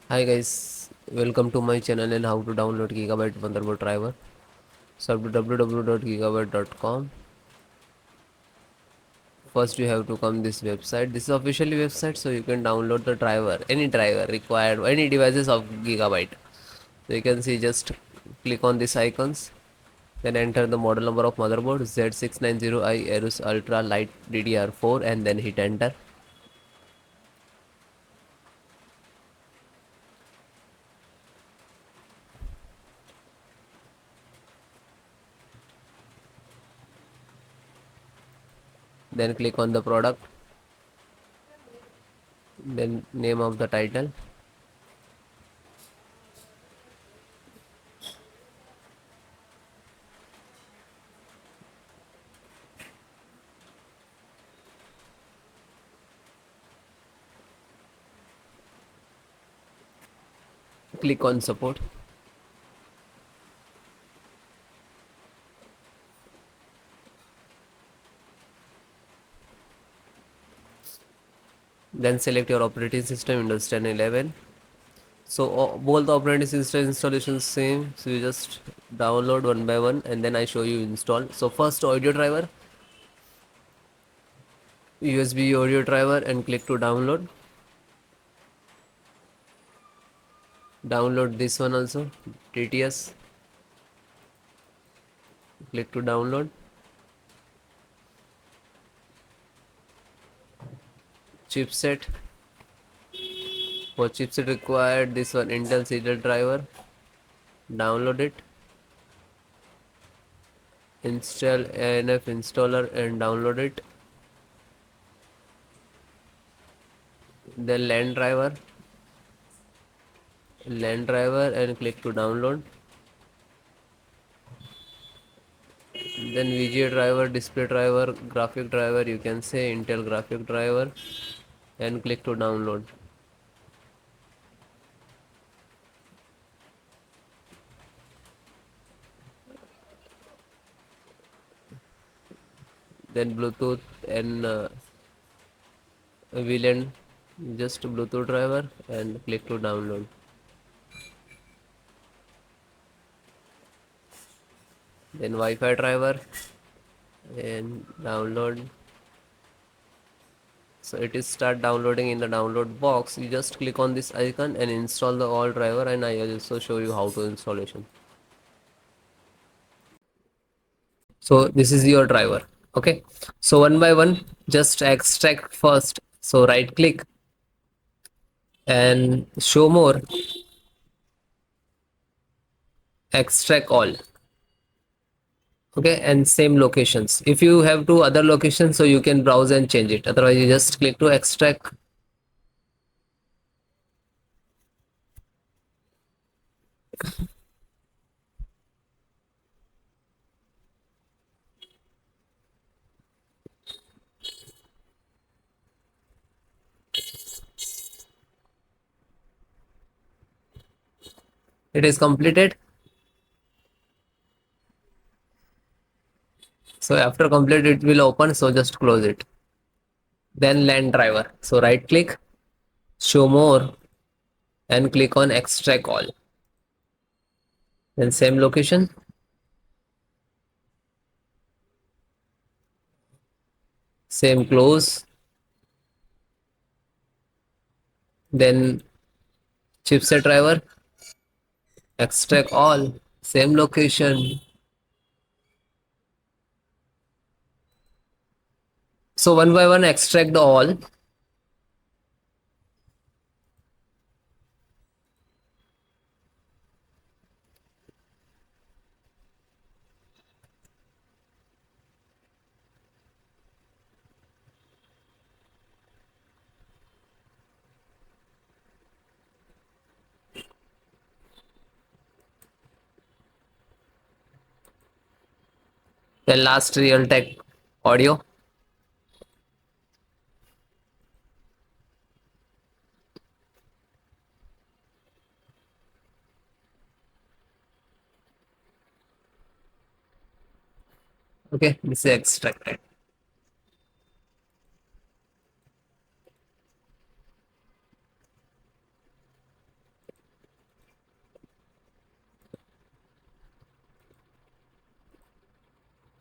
Hi guys, welcome to my channel and how to download Gigabyte Motherboard driver. So to www.gigabyte.com. First you have to come this website. This is officially website, so you can download the driver, any driver required, any devices of Gigabyte. So you can see, just click on these icons, then enter the model number of motherboard Z690I AORUS Ultra LITE DDR4 and then hit enter. Then click on the product, then name of the title. Click on support. Then select your operating system, Windows 10 11. So both the operating system installations same, so you just download one by one and then I show you install. So first, audio driver, USB audio driver, and click to download. Download this one also, TTS. Click to download. Chipset, for chipset required this one, Intel serial driver. Download it. Install ANF installer and download it. Then LAN driver and click to download. Then VGA driver, display driver, graphic driver, you can say Intel graphic driver, and click to download. Then Bluetooth and VLAN, just Bluetooth driver and click to download. Then Wi-Fi driver and download. So it is start downloading in the download box. You just click on this icon and install the all driver, and I will also show you how to installation. So this is your driver. Okay, so one by one, just extract first. So right click and show more, extract all. Okay, and same locations. If you have two other locations, so you can browse and change it, otherwise you just click to extract. It is completed. So after complete, it will open, so just close it. Then LAN driver, so right click, show more, and click on extract all. Then same location, same close. Then chipset driver, extract all, same location. So one by one, extract the all. Then last, Realtek audio. Okay, this is extracted.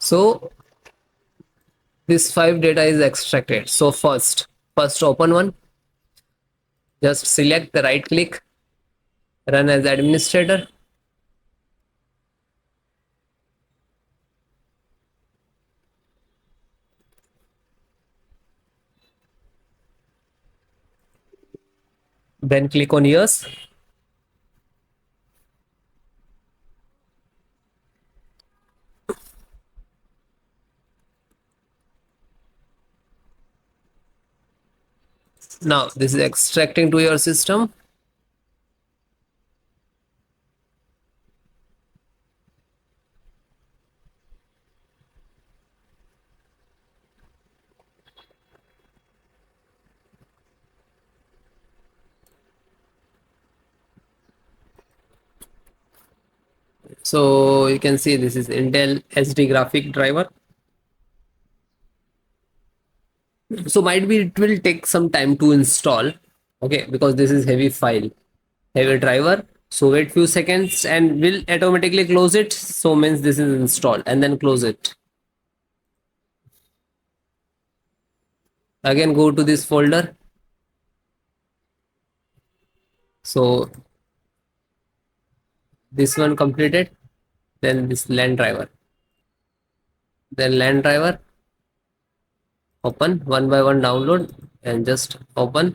So this 5 data is extracted. So first open one, just select the right click, run as administrator. Then click on yes. Now this is extracting to your system. So you can see this is Intel SD graphic driver. So might be it will take some time to install. Okay, because this is heavy file, heavy driver. So wait few seconds and will automatically close it. So means this is installed, and then close it. Again go to this folder. So this one completed. Then this LAN driver. Then LAN driver. Open one by one, download and just open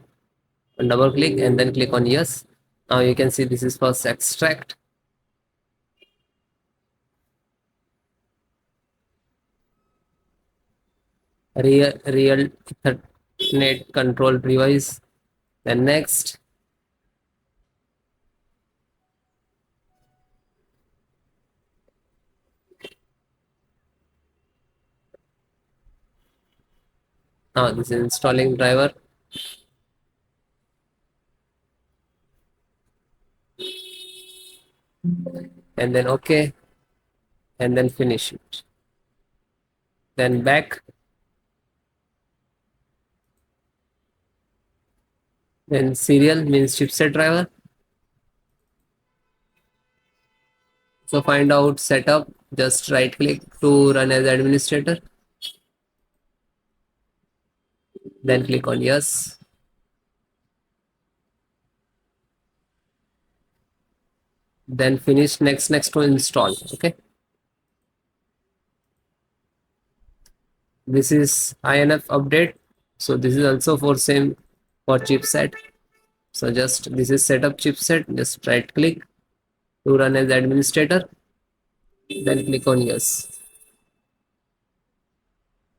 and double click and then click on yes. Now you can see this is first extract. Real Ethernet control device. Then next. Now this is installing driver. And then okay. And then finish it. Then back. Then serial means chipset driver. So find out setup. Just right click to run as administrator. Then click on yes. Then finish next to install. Okay. This is INF update. So this is also for same for chipset. So just this is setup chipset. Just right click to run as administrator. Then click on yes.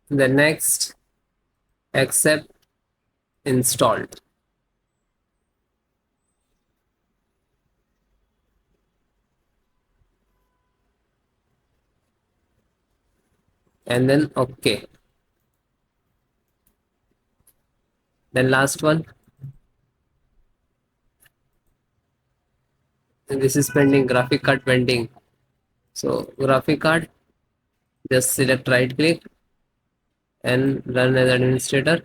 Then next, accept, installed. And then okay. Then last one. And this is pending, graphic card pending. So graphic card, just select right click and run as administrator.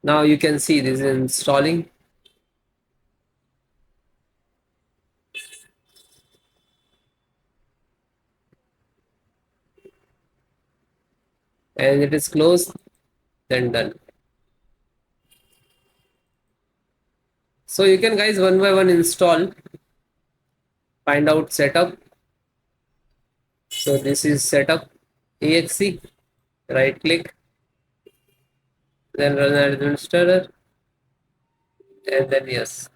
Now you can see this is installing. And it is closed, then done. So you can guys one by one install, find out setup. So this is setup exe, right click, then run as administrator, and then yes.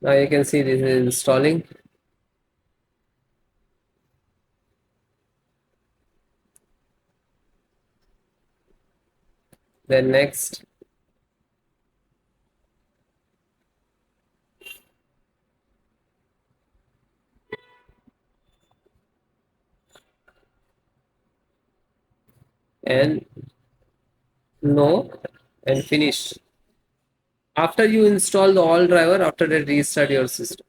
Now you can see this is installing. Then next. and no and finish. After you install the all driver, after that restart your system.